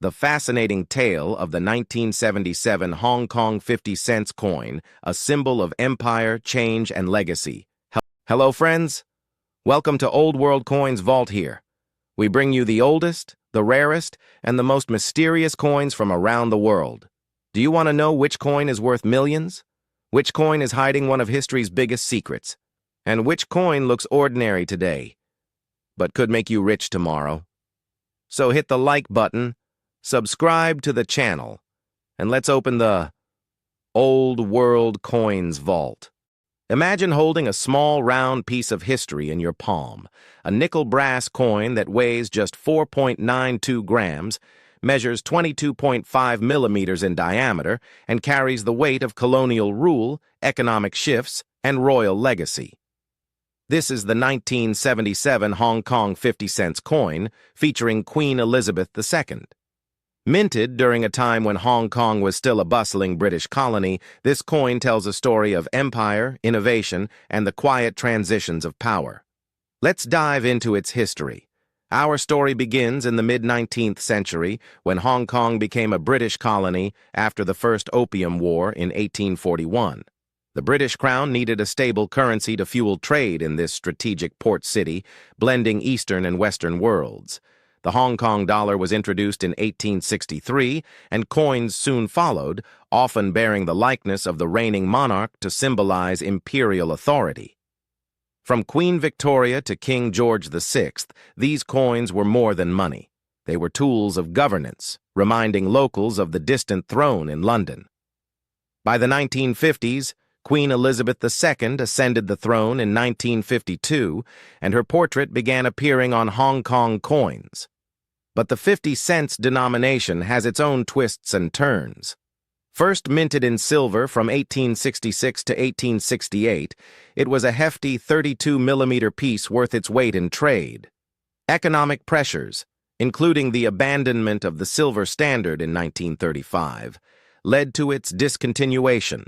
The fascinating tale of the 1977 Hong Kong 50 cents coin, a symbol of empire, change, and legacy. Hello, friends. Welcome to Old World Coins Vault here. We bring you the oldest, the rarest, and the most mysterious coins from around the world. Do you want to know which coin is worth millions? Which coin is hiding one of history's biggest secrets? And which coin looks ordinary today, but could make you rich tomorrow? So hit the like button, subscribe to the channel, and let's open the Old World Coins Vault. Imagine holding a small round piece of history in your palm, a nickel brass coin that weighs just 4.92 grams, measures 22.5 millimeters in diameter, and carries the weight of colonial rule, economic shifts, and royal legacy. This is the 1977 Hong Kong 50 cents coin featuring Queen Elizabeth II. Minted during a time when Hong Kong was still a bustling British colony, this coin tells a story of empire, innovation, and the quiet transitions of power. Let's dive into its history. Our story begins in the mid-19th century when Hong Kong became a British colony after the First Opium War in 1841. The British Crown needed a stable currency to fuel trade in this strategic port city, blending Eastern and Western worlds. The Hong Kong dollar was introduced in 1863, and coins soon followed, often bearing the likeness of the reigning monarch to symbolize imperial authority. From Queen Victoria to King George VI, these coins were more than money. They were tools of governance, reminding locals of the distant throne in London. By the 1950s, Queen Elizabeth II ascended the throne in 1952, and her portrait began appearing on Hong Kong coins. But the 50 cents denomination has its own twists and turns. First minted in silver from 1866 to 1868, it was a hefty 32-millimeter piece worth its weight in trade. Economic pressures, including the abandonment of the silver standard in 1935, led to its discontinuation.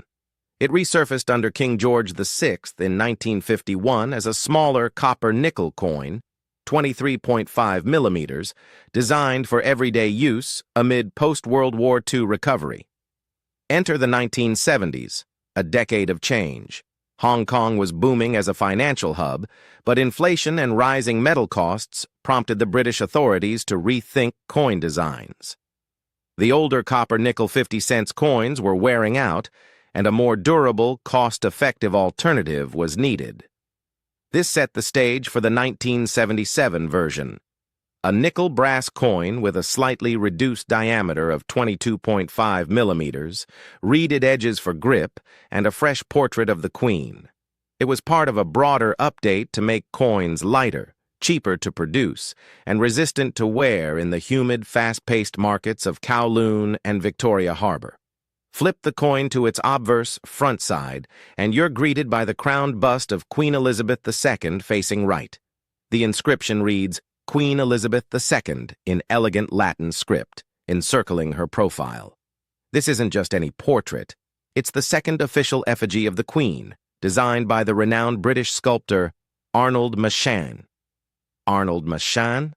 It resurfaced under King George VI in 1951 as a smaller copper-nickel coin, 23.5 millimeters, designed for everyday use amid post-World War II recovery. Enter the 1970s, a decade of change. Hong Kong was booming as a financial hub, but inflation and rising metal costs prompted the British authorities to rethink coin designs. The older copper-nickel 50 cents coins were wearing out, and a more durable, cost-effective alternative was needed. This set the stage for the 1977 version, a nickel brass coin with a slightly reduced diameter of 22.5 millimeters, reeded edges for grip, and a fresh portrait of the Queen. It was part of a broader update to make coins lighter, cheaper to produce, and resistant to wear in the humid, fast-paced markets of Kowloon and Victoria Harbour. Flip the coin to its obverse front side, and you're greeted by the crowned bust of Queen Elizabeth II facing right. The inscription reads, Queen Elizabeth II in elegant Latin script, encircling her profile. This isn't just any portrait. It's the second official effigy of the Queen, designed by the renowned British sculptor Arnold Machan. Arnold Machan?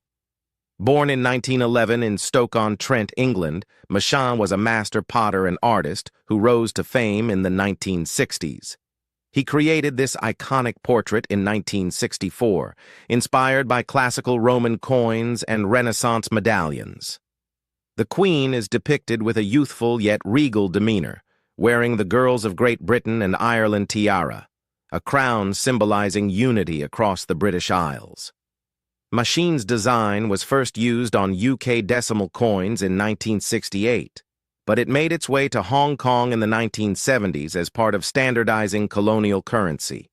Born in 1911 in Stoke-on-Trent, England, Machan was a master potter and artist who rose to fame in the 1960s. He created this iconic portrait in 1964, inspired by classical Roman coins and Renaissance medallions. The Queen is depicted with a youthful yet regal demeanor, wearing the Girls of Great Britain and Ireland tiara, a crown symbolizing unity across the British Isles. Machan's design was first used on UK decimal coins in 1968, but it made its way to Hong Kong in the 1970s as part of standardizing colonial currency.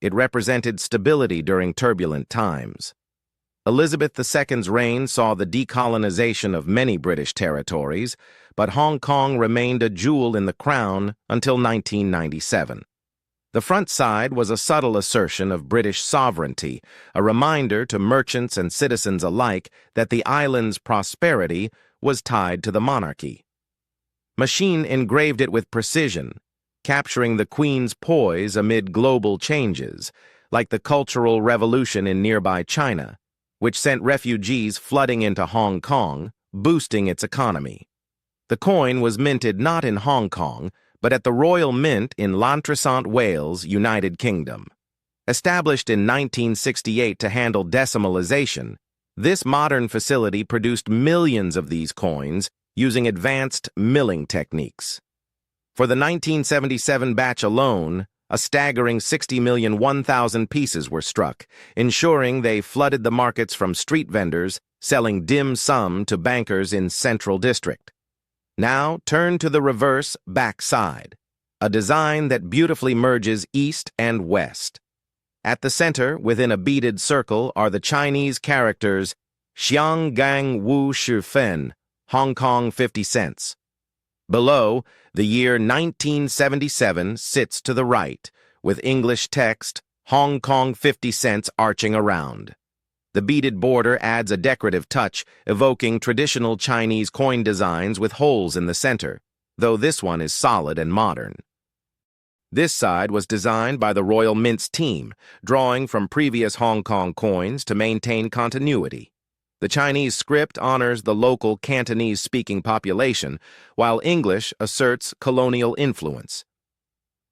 It represented stability during turbulent times. Elizabeth II's reign saw the decolonization of many British territories, but Hong Kong remained a jewel in the crown until 1997. The front side was a subtle assertion of British sovereignty, a reminder to merchants and citizens alike that the island's prosperity was tied to the monarchy. Machan engraved it with precision, capturing the Queen's poise amid global changes, like the Cultural Revolution in nearby China, which sent refugees flooding into Hong Kong, boosting its economy. The coin was minted not in Hong Kong, but at the Royal Mint in Llantrisant, Wales, United Kingdom. Established in 1968 to handle decimalization, this modern facility produced millions of these coins using advanced milling techniques. For the 1977 batch alone, a staggering 60,001,000 pieces were struck, ensuring they flooded the markets from street vendors selling dim sum to bankers in Central District. Now turn to the reverse back side, a design that beautifully merges east and west. At the center, within a beaded circle, are the Chinese characters Xiang Gang Wu Shi Fen, Hong Kong 50 cents. Below, the year 1977 sits to the right, with English text Hong Kong 50 cents arching around. The beaded border adds a decorative touch, evoking traditional Chinese coin designs with holes in the center, though this one is solid and modern. This side was designed by the Royal Mint's team, drawing from previous Hong Kong coins to maintain continuity. The Chinese script honors the local Cantonese-speaking population, while English asserts colonial influence.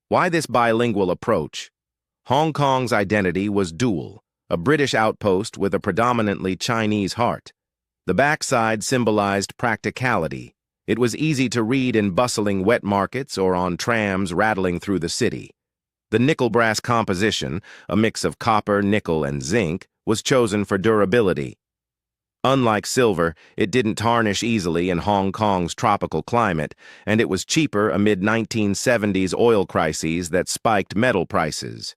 Why this bilingual approach? Hong Kong's identity was dual, a British outpost with a predominantly Chinese heart. The backside symbolized practicality. It was easy to read in bustling wet markets or on trams rattling through the city. The nickel-brass composition, a mix of copper, nickel, and zinc, was chosen for durability. Unlike silver, it didn't tarnish easily in Hong Kong's tropical climate, and it was cheaper amid 1970s oil crises that spiked metal prices.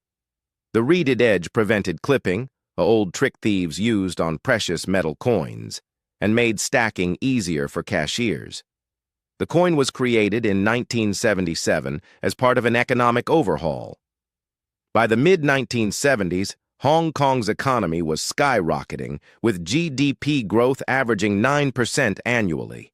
The reeded edge prevented clipping, a old trick thieves used on precious metal coins, and made stacking easier for cashiers. The coin was created in 1977 as part of an economic overhaul. By the mid-1970s, Hong Kong's economy was skyrocketing, with GDP growth averaging 9% annually.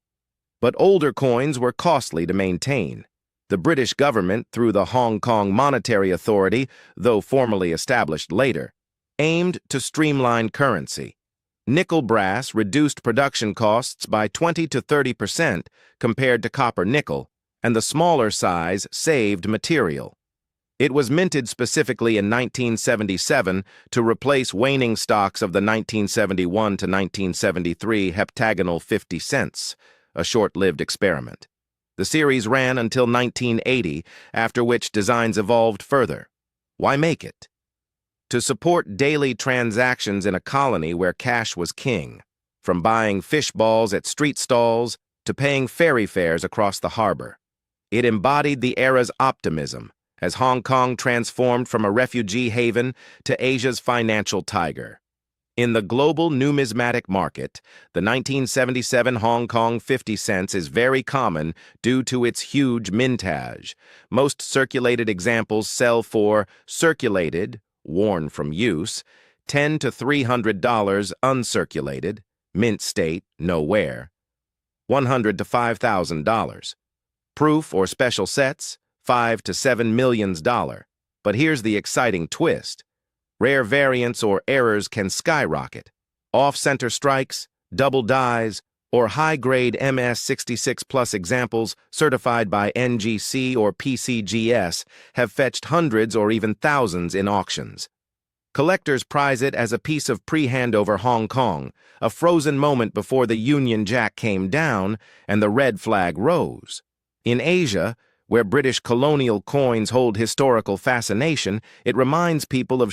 But older coins were costly to maintain. The British government, through the Hong Kong Monetary Authority, though formally established later, aimed to streamline currency. Nickel brass reduced production costs by 20 to 30% compared to copper nickel, and the smaller size saved material. It was minted specifically in 1977 to replace waning stocks of the 1971 to 1973 heptagonal 50 cents, a short-lived experiment. The series ran until 1980, after which designs evolved further. Why make it? To support daily transactions in a colony where cash was king, from buying fish balls at street stalls to paying ferry fares across the harbor. It embodied the era's optimism, as Hong Kong transformed from a refugee haven to Asia's financial tiger. In the global numismatic market, the 1977 Hong Kong 50 cents is very common due to its huge mintage. Most circulated examples sell for circulated, worn from use, $10 to $300 uncirculated, mint state, no wear, $100 to $5,000. Proof or special sets, $5 to $7 million. But here's the exciting twist. Rare variants or errors can skyrocket. Off-center strikes, double dies, or high-grade MS66 plus examples certified by NGC or PCGS have fetched hundreds or even thousands in auctions. Collectors prize it as a piece of pre-handover Hong Kong, a frozen moment before the Union Jack came down and the red flag rose. In Asia, where British colonial coins hold historical fascination, it reminds people of